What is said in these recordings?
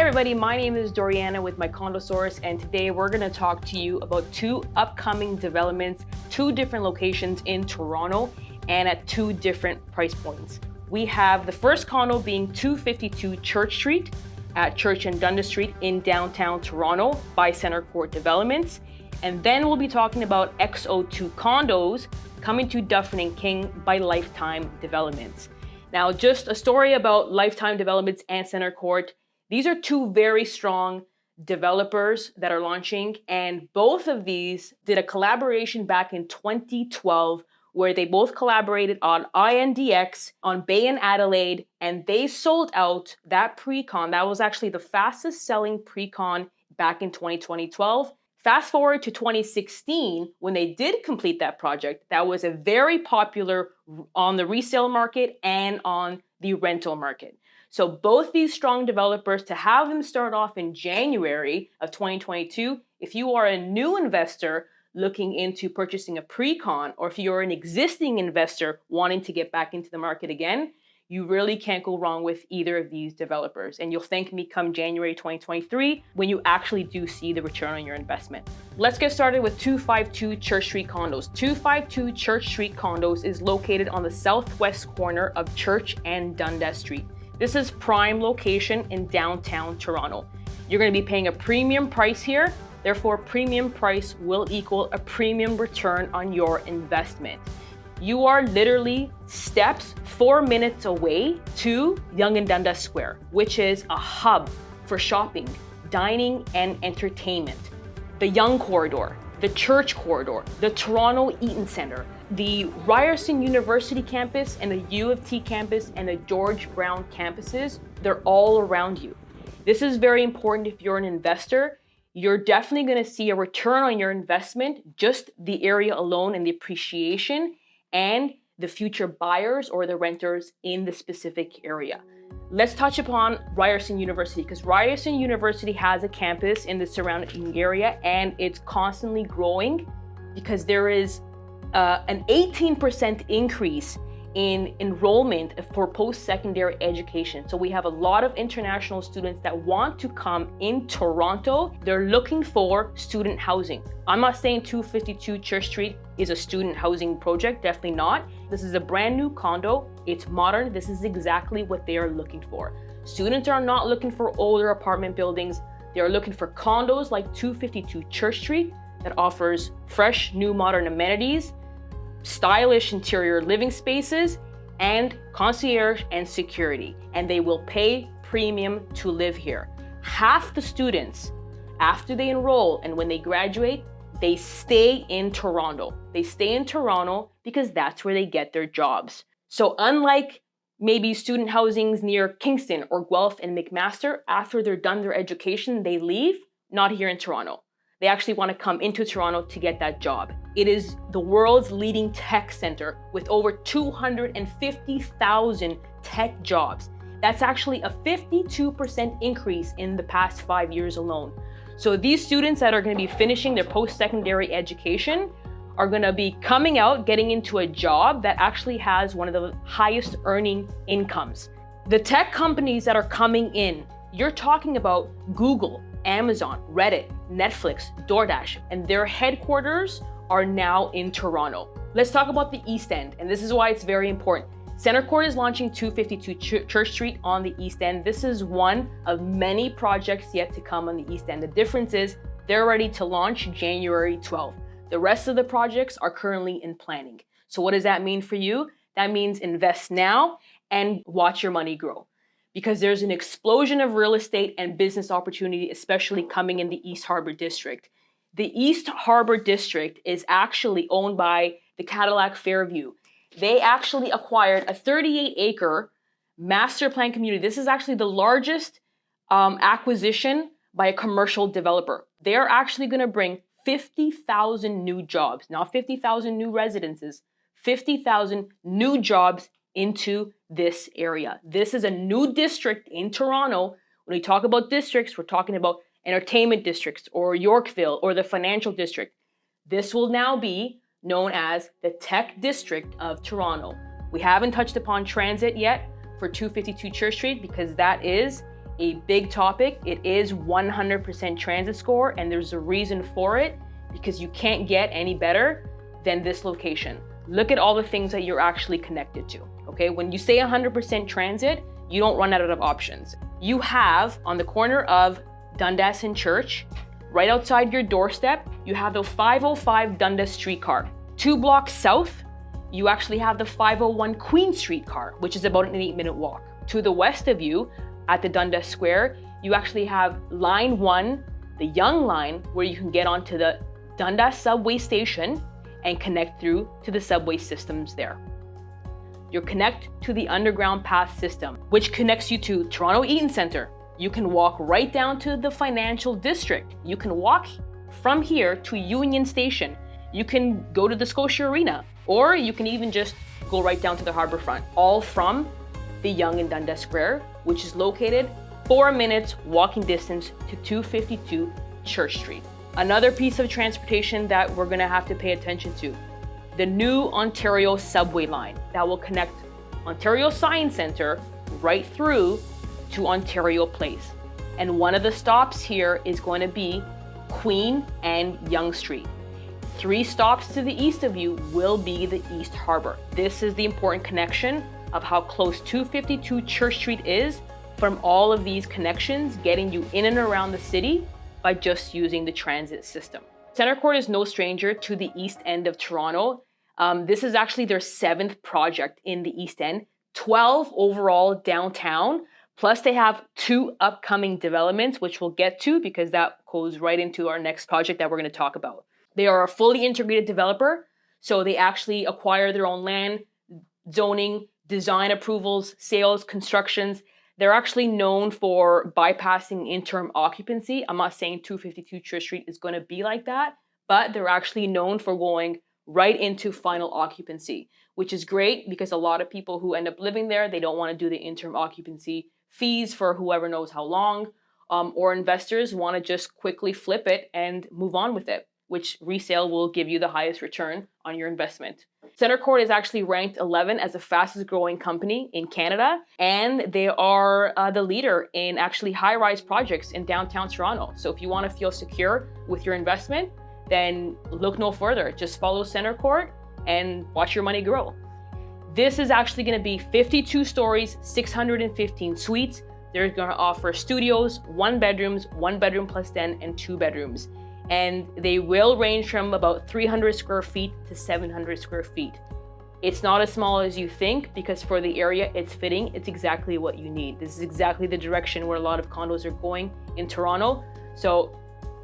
Hi everybody, my name is Doriana with my Condosaurus, and today we're going to talk to you about two upcoming developments, two different locations in Toronto and at two different price points. We have the first condo being 252 Church Street at Church and Dundas Street in downtown Toronto by CenterCourt Development. And then we'll be talking about XO2 Condos coming to Dufferin and King by Lifetime Developments. Now, just a story about Lifetime Developments and CenterCourt. These are two very strong developers that are launching, and both of these did a collaboration back in 2012 where they both collaborated on INDX, on Bay and Adelaide, and they sold out that pre-con. That was actually the fastest selling pre-con back in 2012. Fast forward to 2016, when they did complete that project, that was a very popular on the resale market and on the rental market. So both these strong developers, to have them start off in January of 2022, if you are a new investor looking into purchasing a pre-con, or if you're an existing investor wanting to get back into the market again, you really can't go wrong with either of these developers. And you'll thank me come January 2023 when you actually do see the return on your investment. Let's get started with 252 Church Street Condos. 252 Church Street Condos is located on the southwest corner of Church and Dundas Street. This is prime location in downtown Toronto. You're going to be paying a premium price here. Therefore, premium price will equal a premium return on your investment. You are literally steps 4 minutes away to Yonge and Dundas Square, which is a hub for shopping, dining, and entertainment. The Yonge Corridor, the Church Corridor, the Toronto Eaton Centre, the Ryerson University campus and the U of T campus and the George Brown campuses, they're all around you. This is very important if you're an investor. You're definitely going to see a return on your investment, just the area alone and the appreciation and the future buyers or the renters in the specific area. Let's touch upon Ryerson University, because Ryerson University has a campus in the surrounding area and it's constantly growing because there is an 18% increase in enrollment for post-secondary education. So we have a lot of international students that want to come in Toronto. They're looking for student housing. I'm not saying 252 Church Street is a student housing project, definitely not. This is a brand new condo. It's modern. This is exactly what they are looking for. Students are not looking for older apartment buildings. They are looking for condos like 252 Church Street that offers fresh, new, modern amenities, stylish interior living spaces, and concierge and security. And they will pay premium to live here. Half the students, after they enroll and when they graduate, they stay in Toronto. They stay in Toronto because that's where they get their jobs. So unlike maybe student housings near Kingston or Guelph and McMaster, after they're done their education, they leave, not here in Toronto. They actually want to come into Toronto to get that job. It is the world's leading tech center with over 250,000 tech jobs. That's actually a 52% increase in the past 5 years alone. So these students that are going to be finishing their post-secondary education are going to be coming out, getting into a job that actually has one of the highest earning incomes. The tech companies that are coming in, you're talking about Google, Amazon, Reddit, Netflix, DoorDash, and their headquarters are now in Toronto. Let's talk about the East End, and this is why it's very important. CenterCourt is launching 252 Church Street on the East End. This is one of many projects yet to come on the East End. The difference is they're ready to launch January 12th. The rest of the projects are currently in planning. So what does that mean for you? That means invest now and watch your money grow, because there's an explosion of real estate and business opportunity, especially coming in the East Harbour District. The East Harbour District is actually owned by the Cadillac Fairview. They actually acquired a 38-acre master plan community. This is actually the largest acquisition by a commercial developer. They are actually going to bring 50,000 new jobs, not 50,000 new residences, 50,000 new jobs into this area. This is a new district in Toronto. When we talk about districts, we're talking about entertainment districts or Yorkville or the financial district. This will now be known as the Tech District of Toronto. We haven't touched upon transit yet for 252 Church Street because that is a big topic. It is 100% transit score, and there's a reason for it, because you can't get any better than this location. Look at all the things that you're actually connected to, okay? When you say 100% transit, you don't run out of options. You have on the corner of Dundas and Church, right outside your doorstep, you have the 505 Dundas streetcar. 2 blocks south, you actually have the 501 Queen streetcar, which is about an 8-minute walk. To the west of you, at the Dundas Square, you actually have line 1, the Young line, where you can get onto the Dundas subway station and connect through to the subway systems there. You connect to the underground path system, which connects you to Toronto Eaton Centre. You can walk right down to the financial district. You can walk from here to Union Station. You can go to the Scotia Arena, or you can even just go right down to the harborfront, all from the Yonge and Dundas Square, which is located 4 minutes walking distance to 252 Church Street. Another piece of transportation that we're gonna have to pay attention to, the new Ontario subway line that will connect Ontario Science Centre right through to Ontario Place. And one of the stops here is going to be Queen and Yonge Street. 3 stops to the east of you will be the East Harbour. This is the important connection of how close 252 Church Street is from all of these connections, getting you in and around the city by just using the transit system. CenterCourt is no stranger to the East End of Toronto. This is actually their 7th project in the East End, 12 overall downtown, plus they have 2 upcoming developments, which we'll get to because that goes right into our next project that we're going to talk about. They are a fully integrated developer, so they actually acquire their own land, zoning, design approvals, sales, constructions. They're actually known for bypassing interim occupancy. I'm not saying 252 Church Street is going to be like that, but they're actually known for going right into final occupancy, which is great because a lot of people who end up living there, they don't want to do the interim occupancy fees for whoever knows how long, or investors want to just quickly flip it and move on with it, which resale will give you the highest return on your investment. CenterCourt is actually ranked 11 as the fastest growing company in Canada, and they are the leader in actually high-rise projects in downtown Toronto. So if you want to feel secure with your investment, then look no further. Just follow CenterCourt and watch your money grow. This is actually going to be 52 stories, 615 suites. They're going to offer studios, 1 bedrooms, 1 bedroom plus den, and 2 bedrooms. And they will range from about 300 square feet to 700 square feet. It's not as small as you think because for the area it's fitting, it's exactly what you need. This is exactly the direction where a lot of condos are going in Toronto. So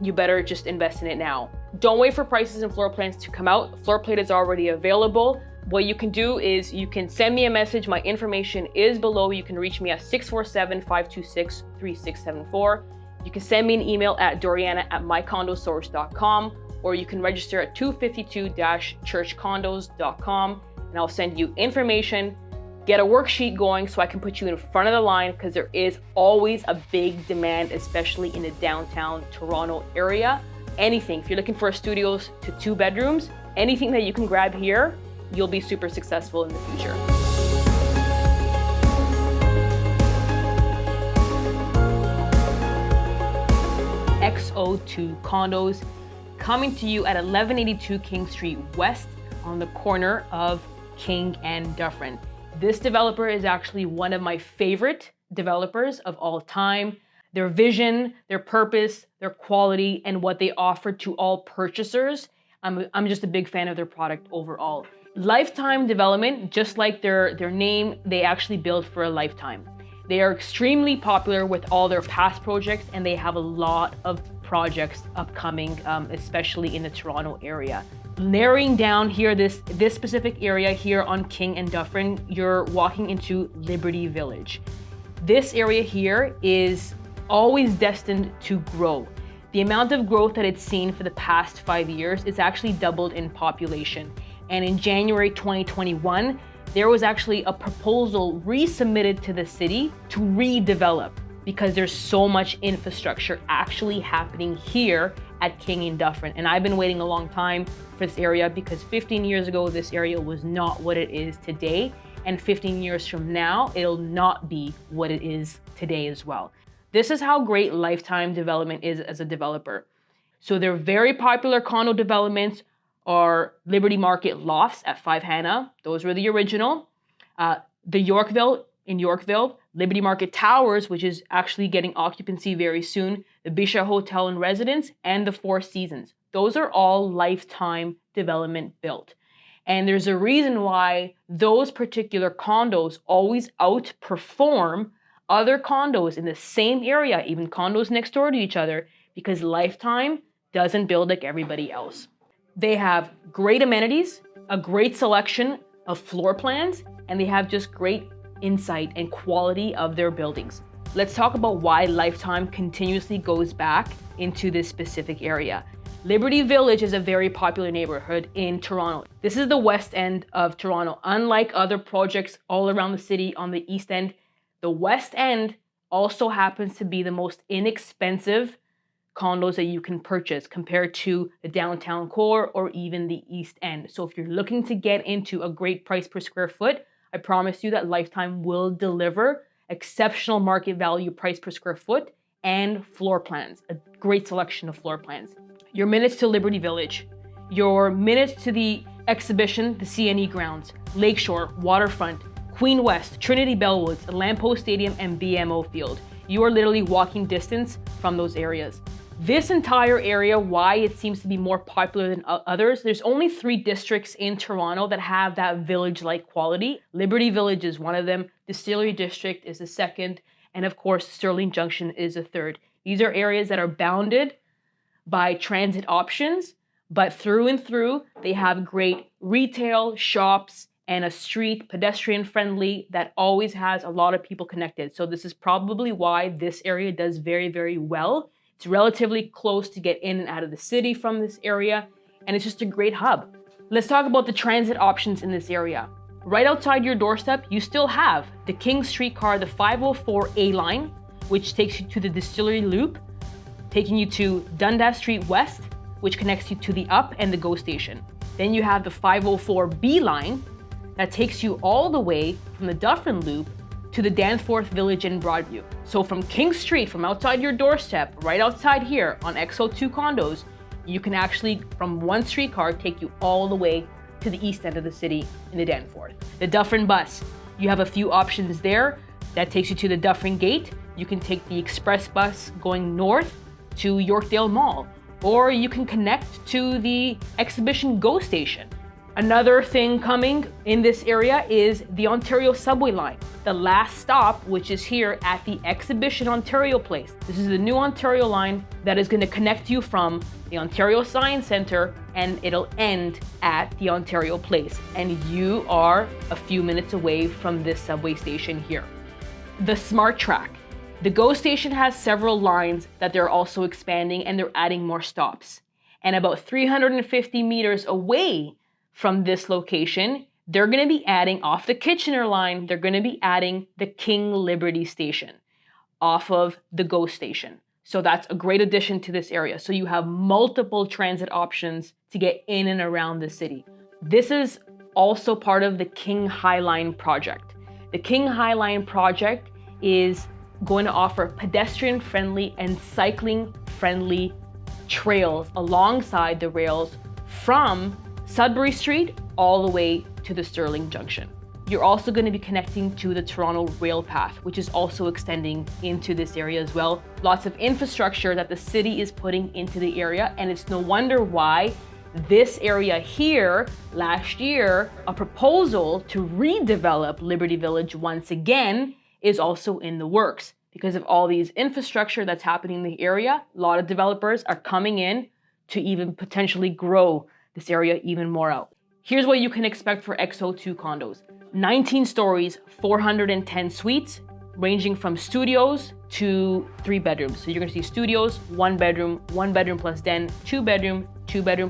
you better just invest in it now. Don't wait for prices and floor plans to come out. Floor plate is already available. What you can do is you can send me a message. My information is below. You can reach me at 647-526-3674. You can send me an email at doriana@mycondosource.com, or you can register at 252-churchcondos.com, and I'll send you information, get a worksheet going so I can put you in front of the line because there is always a big demand, especially in the downtown Toronto area. Anything, if you're looking for studios to 2 bedrooms, anything that you can grab here, you'll be super successful in the future. XO2 Condos, coming to you at 1182 King Street West on the corner of King and Dufferin. This developer is actually one of my favorite developers of all time. Their vision, their purpose, their quality, and what they offer to all purchasers. I'm just a big fan of their product overall. Lifetime development, just like their name, they actually build for a lifetime. They are extremely popular with all their past projects, and they have a lot of projects upcoming, especially in the Toronto area. Narrowing down here, this specific area here on King and Dufferin, you're walking into Liberty Village. This area here is always destined to grow. The amount of growth that it's seen for the past 5 years is actually doubled in population. And in January 2021, there was actually a proposal resubmitted to the city to redevelop because there's so much infrastructure actually happening here at King and Dufferin. And I've been waiting a long time for this area because 15 years ago, this area was not what it is today. And 15 years from now, it'll not be what it is today as well. This is how great Lifetime Development is as a developer. So their very popular condo developments are Liberty Market Lofts at 5 Hannah. Those were the original. The Yorkville in Yorkville, Liberty Market Towers, which is actually getting occupancy very soon, the Bisha Hotel and Residence, and the Four Seasons. Those are all Lifetime Development built. And there's a reason why those particular condos always outperform other condos in the same area, even condos next door to each other, because Lifetime doesn't build like everybody else. They have great amenities, a great selection of floor plans, and they have just great insight and quality of their buildings. Let's talk about why Lifetime continuously goes back into this specific area. Liberty Village is a very popular neighborhood in Toronto. This is the west end of Toronto. Unlike other projects all around the city on the east end, the west end also happens to be the most inexpensive condos that you can purchase compared to the downtown core or even the east end. So if you're looking to get into a great price per square foot, I promise you that Lifetime will deliver exceptional market value price per square foot and floor plans, a great selection of floor plans. Your minutes to Liberty Village, your minutes to the exhibition, the CNE grounds, Lakeshore, Waterfront, Queen West, Trinity Bellwoods, Lampo Stadium, and BMO Field. You are literally walking distance from those areas. This entire area, why it seems to be more popular than others, there's only 3 districts in Toronto that have that village-like quality. Liberty Village is one of them, Distillery District is the second, and of course, Sterling Junction is the third. These are areas that are bounded by transit options, but through and through, they have great retail, shops, and a street pedestrian-friendly that always has a lot of people connected. So this is probably why this area does very, very well. It's relatively close to get in and out of the city from this area, and it's just a great hub. Let's talk about the transit options in this area. Right outside your doorstep, you still have the King streetcar, the 504A line, which takes you to the Distillery Loop, taking you to Dundas Street West, which connects you to the Up and the GO station. Then you have the 504B line that takes you all the way from the Dufferin Loop to the Danforth Village in Broadview. So from King Street, from outside your doorstep, right outside here on XO2 Condos, you can actually, from one streetcar, take you all the way to the east end of the city in the Danforth. The Dufferin bus, you have a few options there. That takes you to the Dufferin Gate. You can take the express bus going north to Yorkdale Mall, or you can connect to the Exhibition GO station. Another thing coming in this area is the Ontario subway line. The last stop, which is here at the Exhibition Ontario Place. This is the new Ontario line that is going to connect you from the Ontario Science Centre, and it'll end at the Ontario Place. And you are a few minutes away from this subway station here. The Smart Track. The GO station has several lines that they're also expanding, and they're adding more stops. And about 350 meters away from this location, they're going to be adding, off the Kitchener line, they're going to be adding the King Liberty station off of the GO station. So that's a great addition to this area. So you have multiple transit options to get in and around the city. This is also part of the King High Line project. The King High Line project is going to offer pedestrian-friendly and cycling-friendly trails alongside the rails from Sudbury Street all the way to the Sterling Junction. You're also going to be connecting to the Toronto Rail Path, which is also extending into this area as well. Lots of infrastructure that the city is putting into the area, and it's no wonder why this area here, last year, a proposal to redevelop Liberty Village once again is also in the works. Because of all these infrastructure that's happening in the area, a lot of developers are coming in to even potentially grow this area even more out. Here's what you can expect for XO2 Condos. 19 stories, 410 suites, ranging from studios to 3 bedrooms. So you're gonna see studios, 1 bedroom plus den, 2 bedroom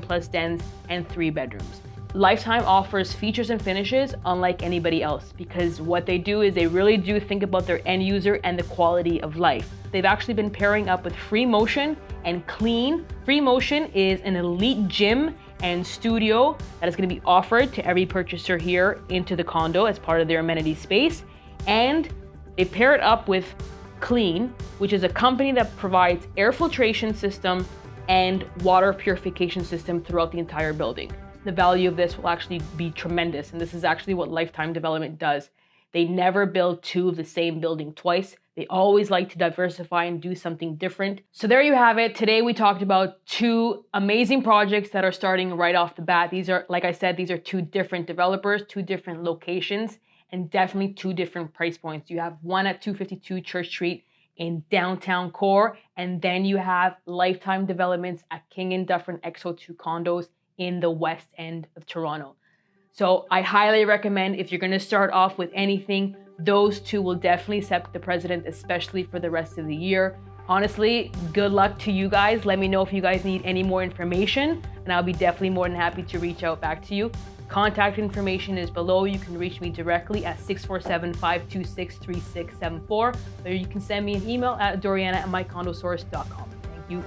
plus dens, and 3 bedrooms. Lifetime offers features and finishes unlike anybody else, because what they do is they really do think about their end user and the quality of life. They've actually been pairing up with Free Motion and Clean. Free Motion is an elite gym and studio that is going to be offered to every purchaser here into the condo as part of their amenity space. And they pair it up with Clean, which is a company that provides air filtration system and water purification system throughout the entire building. The value of this will actually be tremendous, and this is actually what Lifetime Development does. They never build two of the same building twice. They always like to diversify and do something different. So there you have it. Today we talked about two amazing projects that are starting right off the bat. These are, like I said, these are two different developers, two different locations, and definitely two different price points. You have one at 252 Church Street in downtown core, and then you have Lifetime Developments at King and Dufferin XO2 Condos in the west end of Toronto. So I highly recommend, if you're going to start off with anything, those two will definitely set the precedent, especially for the rest of the year. Honestly, good luck to you guys. Let me know if you guys need any more information, and I'll be definitely more than happy to reach out back to you. Contact information is below. You can reach me directly at 647-526-3674, or you can send me an email at doriana@mycondosource.com. Thank you.